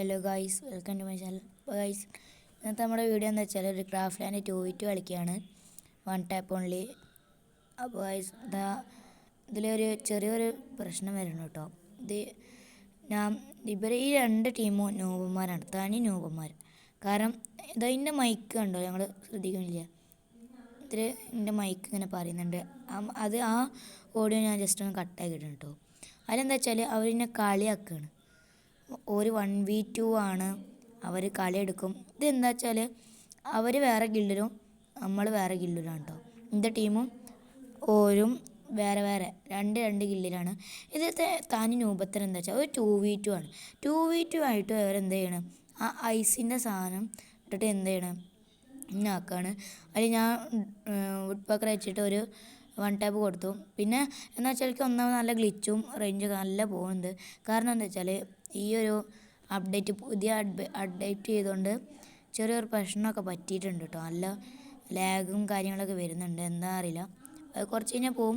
Hello guys, welcome to my channel. അപ്പോൾ guys, ഇന്നത്തെ നമ്മുടെ വീഡിയോ എന്താ വെച്ചാൽ ഒരു ക്രാഫ്റ്റ് ലാൻഡ് 2v2 കളിക്കുകയാണ്, 1 ടാപ്പ് ഓൺലി. അപ്പോൾ ഗായ്സ്, ഇതിലൊരു ചെറിയൊരു പ്രശ്നം വരുന്നു കേട്ടോ. ഈ രണ്ട് ടീമും നൂബന്മാരാണ്, തനി നൂബന്മാർ. കാരണം ഇതിൻ്റെ മൈക്ക് കണ്ടോ, ഞങ്ങൾ ശ്രദ്ധിക്കുന്നില്ല. ഇതിൽ എൻ്റെ മൈക്ക് ഇങ്ങനെ പറയുന്നുണ്ട്. ആ ഓഡിയോ ഞാൻ ജസ്റ്റ് ഒന്ന് കട്ടാക്കിയിട്ടുണ്ട് കേട്ടോ. അതിലെന്താ വെച്ചാൽ അവരെന്നെ കളിയാക്കുകയാണ്. ഒരു 1v2 ആണ്, അവർ കളിയെടുക്കും. ഇതെന്താ വെച്ചാൽ അവർ വേറെ ഗിൽഡിലും നമ്മൾ വേറെ ഗിൽഡിലാണ് കേട്ടോ. എൻ്റെ ടീമും ഓരും വേറെ വേറെ രണ്ട് ഗിൽഡിലാണ്. ഇതത്തെ തനി രൂപത്തിന് എന്താ വെച്ചാൽ ഒരു 2v2 ആണ്. 2v2 ആയിട്ട് അവരെന്ത് ചെയ്യണം, ആ ഐസിൻ്റെ സാധനം ഇട്ടിട്ട് എന്ത് ചെയ്യണം, ഇന്നാക്കാണ്. അതിൽ ഞാൻ വുഡ് പക്കർ വെച്ചിട്ട് ഒരു 1 ടാപ്പ് കൊടുത്തു. പിന്നെ എന്താ വെച്ചാൽ എനിക്ക് ഒന്നാമത് നല്ല ഗ്ലിച്ചും റേഞ്ചൊക്കെ നല്ല പോകുന്നുണ്ട്. കാരണം എന്താ വെച്ചാൽ ഈ ഒരു പുതിയ അപ്ഡേറ്റ് ചെയ്തുകൊണ്ട് ചെറിയൊരു പ്രശ്നമൊക്കെ പറ്റിയിട്ടുണ്ട് കേട്ടോ. നല്ല ലാഗും കാര്യങ്ങളൊക്കെ വരുന്നുണ്ട്, എന്താ അറിയില്ല. അത് കുറച്ച് കഴിഞ്ഞാൽ പോവും.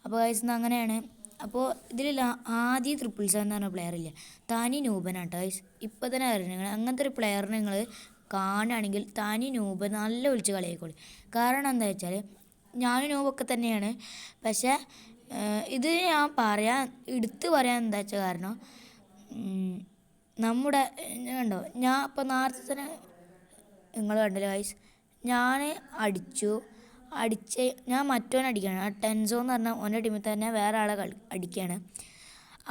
അപ്പോൾ ഗൈസ് അങ്ങനെയാണ്. അപ്പോൾ ഇതിൽ ആദ്യം 777 എന്ന് പറഞ്ഞ പ്ലെയർ ഇല്ല, തനി നൂബനാണ് കേട്ടോ ഗൈസ്. ഇപ്പം തന്നെ അറിയണം, അങ്ങനത്തെ ഒരു പ്ലെയറിനെ നിങ്ങൾ കാണുകയാണെങ്കിൽ തനി നൂബൻ നല്ല വിളിച്ച് കളിയായിക്കോളി. കാരണം എന്താ വെച്ചാൽ ഞാനും നൂബൊക്കെ തന്നെയാണ്. പക്ഷേ ഇത് ഞാൻ എടുത്ത് പറയാൻ എന്താ വെച്ചാൽ കാരണം നമ്മുടെ കണ്ടോ, ഞാൻ ഇപ്പോൾ നേരത്തെ തന്നെ നിങ്ങൾ കണ്ടല്ലോ ഗൈസ്, ഞാൻ ഞാൻ മറ്റവനെ അടിക്കുകയാണ്. ആ ടെൻസോ എന്ന് പറഞ്ഞാൽ ഓൻ്റെ ടീമിൽ തന്നെ വേറെ ആളെ അടിക്കുകയാണ്.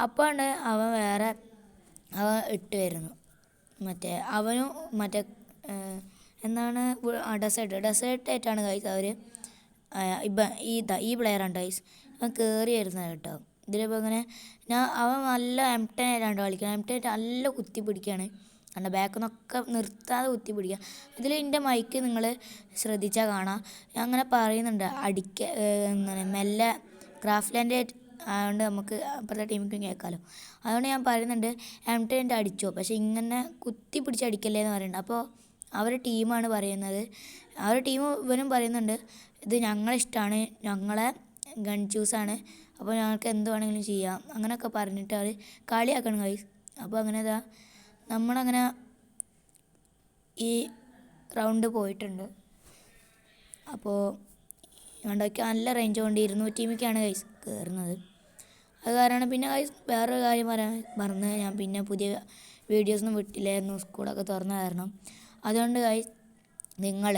അപ്പോൾ അവൻ ഇട്ട് വരുന്നു. അവനും എന്താണ് ഡെസേർട്ടായിട്ടാണ് ഗൈസ് അവർ ഈ പ്ലെയറാണ് ഗൈസ്. അവൻ കയറി വരുന്നത് കേട്ടോ. ഇതിലിപ്പോൾ ഇങ്ങനെ അവൻ നല്ല M10 ആയിട്ടാണ് കളിക്കുന്നത്. M10 നല്ല കുത്തി പിടിക്കുകയാണ്. എൻ്റെ ബാക്കിൽ നിന്നൊക്കെ നിർത്താതെ കുത്തി പിടിക്കുക. ഇതിൽ എൻ്റെ മൈക്ക് നിങ്ങൾ ശ്രദ്ധിച്ചാൽ കാണാം, ഞാൻ അങ്ങനെ പറയുന്നുണ്ട് ഇങ്ങനെ മെല്ലെ ക്രാഫ്റ്റ് ലാൻഡ് ആയതുകൊണ്ട് നമുക്ക് അപ്പുറത്തെ ടീമിക്കും കേൾക്കാമല്ലോ. അതുകൊണ്ട് ഞാൻ പറയുന്നുണ്ട് M10 അടിച്ചോ, പക്ഷേ ഇങ്ങനെ കുത്തി പിടിച്ച് അടിക്കല്ലേ എന്ന് പറയുന്നുണ്ട്. അപ്പോൾ അവരുടെ ടീമാണ് പറയുന്നത്, അവരുടെ ടീം ഇവനും പറയുന്നുണ്ട് ഇത് ഞങ്ങളിഷ്ടമാണ്, ഞങ്ങളെ ഗൺ ചൂസാണ്, അപ്പോൾ ഞങ്ങൾക്ക് എന്ത് വേണമെങ്കിലും ചെയ്യാം അങ്ങനെയൊക്കെ പറഞ്ഞിട്ട് അവർ കളിയാക്കണം ഗൈസ്. അപ്പോൾ അങ്ങനെ നമ്മളങ്ങനെ ഈ റൗണ്ട് പോയിട്ടുണ്ട്. അപ്പോൾ കണ്ടൊക്കെ നല്ല റേഞ്ച് കൊണ്ട് 200 ഗൈസ് കയറുന്നത്. അത് കാരണം പിന്നെ ഗൈസ് വേറൊരു കാര്യം പറഞ്ഞ് ഞാൻ പിന്നെ പുതിയ വീഡിയോസൊന്നും വിട്ടില്ലായിരുന്നു, സ്കൂളൊക്കെ തുറന്ന കാരണം. അതുകൊണ്ട് ഗൈസ് നിങ്ങൾ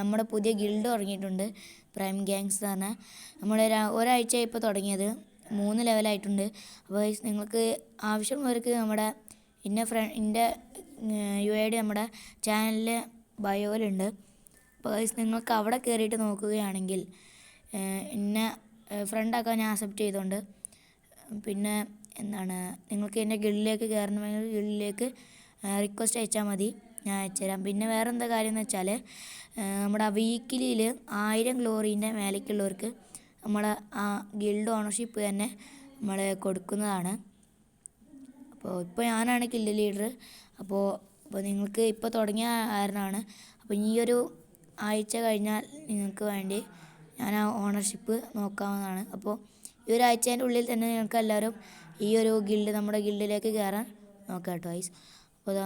നമ്മുടെ പുതിയ ഗിൽഡ് തുടങ്ങിയിട്ടുണ്ട്, പ്രൈം ഗ്യാങ്സ് എന്ന് പറഞ്ഞാൽ. നമ്മൾ ഒരാഴ്ച ഇപ്പോൾ തുടങ്ങിയത്, 3 ലെവലായിട്ടുണ്ട്. അപ്പോൾ നിങ്ങൾക്ക് ആവശ്യമുള്ളവർക്ക് നമ്മുടെ എൻ്റെ UID നമ്മുടെ ചാനലിൽ ബയോയിലുണ്ട്. അപ്പോൾ നിങ്ങൾക്ക് അവിടെ കയറിയിട്ട് നോക്കുകയാണെങ്കിൽ എന്നെ ഫ്രണ്ടാക്കാൻ ഞാൻ അക്സെപ്റ്റ് ചെയ്തുകൊണ്ട്, പിന്നെ നിങ്ങൾക്ക് എൻ്റെ ഗിൽഡിലേക്ക് കയറണമെങ്കിൽ ഗിൽഡിലേക്ക് റിക്വസ്റ്റ് അയച്ചാൽ മതി, ഞാൻ അയച്ചുതരാം. പിന്നെ വേറെ എന്താ കാര്യം എന്ന് വെച്ചാൽ നമ്മുടെ വീക്കിലിയിൽ 1000 ഗ്ലോറീൻ്റെ മേലേക്കുള്ളവർക്ക് നമ്മൾ ആ ഗിൽഡ് ഓണർഷിപ്പ് തന്നെ നമ്മൾ കൊടുക്കുന്നതാണ്. അപ്പോൾ ഇപ്പോൾ ഞാനാണ് ഗിൽഡ് ലീഡർ. അപ്പോൾ നിങ്ങൾക്ക് ഇപ്പോൾ തുടങ്ങിയ കാരണമാണ്. അപ്പോൾ ഈ ഒരു ആഴ്ച കഴിഞ്ഞാൽ നിങ്ങൾക്ക് വേണ്ടി ഞാൻ ആ ഓണർഷിപ്പ് നോക്കാവുന്നതാണ്. അപ്പോൾ ഈ ഒരു ആഴ്ചേൻ്റെ ഉള്ളിൽ തന്നെ നിങ്ങൾക്ക് എല്ലാവരും ഈ ഒരു നമ്മുടെ ഗിൽഡിലേക്ക് കയറാൻ നോക്കാം കേട്ടോ ഗൈസ്. അപ്പോൾ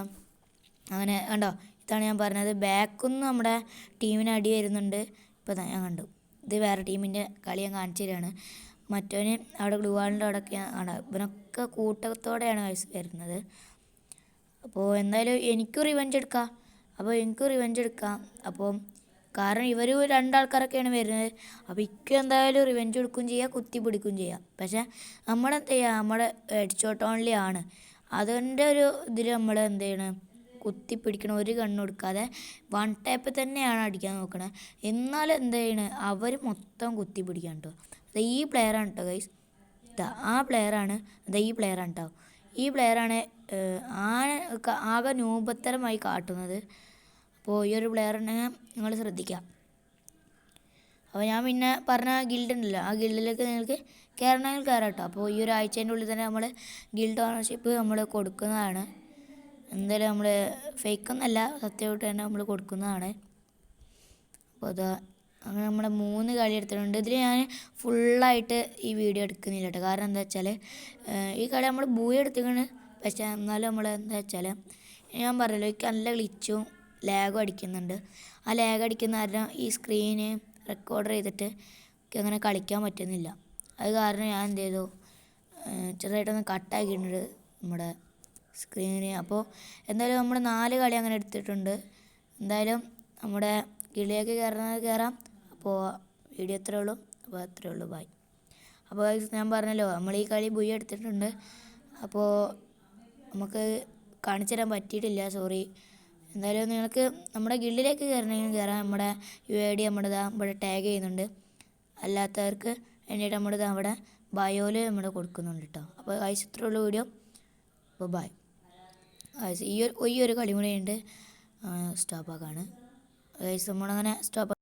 അങ്ങനെ കണ്ടോ, ഇതാണ് ഞാൻ പറഞ്ഞത്. ബാക്കൊന്നും നമ്മുടെ ടീമിന് അടി വരുന്നുണ്ട്. ഇപ്പോൾ ഞാൻ കണ്ടു, ഇത് വേറെ ടീമിൻ്റെ കളി ഞാൻ കാണിച്ചു തരികയാണ്. മറ്റവന് അവിടെ ഗ്ലൂവാളിൻ്റെ അവിടെയൊക്കെ ആണ്, ഇവനൊക്കെ കൂട്ടത്തോടെയാണ് ഗൈസ് വരുന്നത്. അപ്പോൾ എന്തായാലും എനിക്കും റിവെഞ്ച് എടുക്കാം. അപ്പോൾ കാരണം ഇവർ 2 ആൾക്കാരൊക്കെയാണ് വരുന്നത്. അപ്പോൾ എനിക്ക് എന്തായാലും റിവെഞ്ച് എടുക്കുകയും ചെയ്യാം, കുത്തി പിടിക്കുകയും ചെയ്യാം. പക്ഷേ നമ്മളെന്ത് ചെയ്യുക, നമ്മുടെ ഹെഡ് ഷോട്ട് ഓൺലി ആണ്. അതിൻ്റെ ഒരു ഇതിൽ നമ്മൾ എന്ത് ചെയ്യണം, കുത്തി പിടിക്കണം, ഒരു കണ്ണ് കൊടുക്കാതെ 1 ടാപ്പ് തന്നെയാണ് അടിക്കാൻ നോക്കണത്. എന്നാലും എന്ത് ചെയ്യണം, അവർ മൊത്തം കുത്തി പിടിക്കാൻ കേട്ടോ. ഈ പ്ലെയറാണ് കേട്ടോ ഗൈസ്, ആ പ്ലെയറാണ്, ഈ പ്ലെയറാണ് കേട്ടോ. ഈ പ്ലെയറാണ് ആകെ നൂപത്തരമായി കാട്ടുന്നത്. അപ്പോൾ ഈ ഒരു പ്ലെയറിനെ നിങ്ങൾ ശ്രദ്ധിക്കാം. അപ്പോൾ ഞാൻ പിന്നെ പറഞ്ഞ ഗിൽഡ് ഉണ്ടല്ലോ, ആ ഗിൽഡിലേക്ക് നിങ്ങൾക്ക് കയറണമെങ്കിൽ കയറാം കേട്ടോ. അപ്പോൾ ഈ ഒരു ആഴ്ചേൻ്റെ ഉള്ളിൽ തന്നെ നമ്മൾ ഗിൽഡ് ഓണർഷിപ്പ് നമ്മൾ കൊടുക്കുന്നതാണ്. എന്തായാലും നമ്മൾ ഫേക്കൊന്നല്ല, സത്യമായിട്ട് തന്നെ നമ്മൾ കൊടുക്കുന്നതാണ്. അപ്പോൾ അങ്ങനെ നമ്മൾ 3 കളി എടുത്തിട്ടുണ്ട്. ഇതിൽ ഞാൻ ഫുള്ളായിട്ട് ഈ വീഡിയോ എടുക്കുന്നില്ല കേട്ടോ. കാരണം എന്താ വെച്ചാൽ ഈ കളി നമ്മൾ ബൂയ എടുത്തിട്ടുണ്ട്, പക്ഷേ എന്നാലും നമ്മൾ എന്താ വെച്ചാൽ ഞാൻ പറഞ്ഞല്ലോ എനിക്ക് നല്ല ഗ്ലിച്ചും ലാഗും അടിക്കുന്നുണ്ട്. ആ ലാഗ് അടിക്കുന്ന കാരണം ഈ സ്ക്രീന് റെക്കോർഡർ ചെയ്തിട്ട് എനിക്ക് അങ്ങനെ കളിക്കാൻ പറ്റുന്നില്ല. അത് കാരണം ഞാൻ എന്ത് ചെയ്തു, ചെറുതായിട്ടൊന്ന് കട്ടാക്കിയിട്ടുണ്ട് നമ്മുടെ സ്ക്രീന്. അപ്പോൾ എന്തായാലും നമ്മൾ 4 കളി അങ്ങനെ എടുത്തിട്ടുണ്ട്. എന്തായാലും നമ്മുടെ കിളിയൊക്കെ കയറാം. അപ്പോൾ വീഡിയോ എത്രയേ ഉള്ളൂ. അപ്പോൾ അത്രയേ ഉള്ളൂ, ബൈ. അപ്പോൾ ഞാൻ പറഞ്ഞല്ലോ നമ്മൾ ഈ കളി ബുയി എടുത്തിട്ടുണ്ട്. അപ്പോൾ നമുക്ക് കാണിച്ചു തരാൻ പറ്റിയിട്ടില്ല, സോറി. എന്തായാലും നിങ്ങൾക്ക് നമ്മുടെ ഗിൽഡിലേക്ക് കയറണമെങ്കിൽ കയറാം. നമ്മുടെ UID ഇവിടെ ടാഗ് ചെയ്യുന്നുണ്ട്. അല്ലാത്തവർക്ക് വേണ്ടിയിട്ട് നമ്മളിത് അവിടെ ബയോയിൽ നമ്മൾ കൊടുക്കുന്നുണ്ട് കേട്ടോ. അപ്പോൾ ഗൈസ് ഇത്രയേ ഉള്ളൂ വീഡിയോ. അപ്പോൾ ബൈ ഗൈസ്. ഈ ഒരു കളി കൂടെ ഉണ്ട്, സ്റ്റോപ്പാക്കാണ് ഗൈസ്. നമ്മളങ്ങനെ സ്റ്റോപ്പ്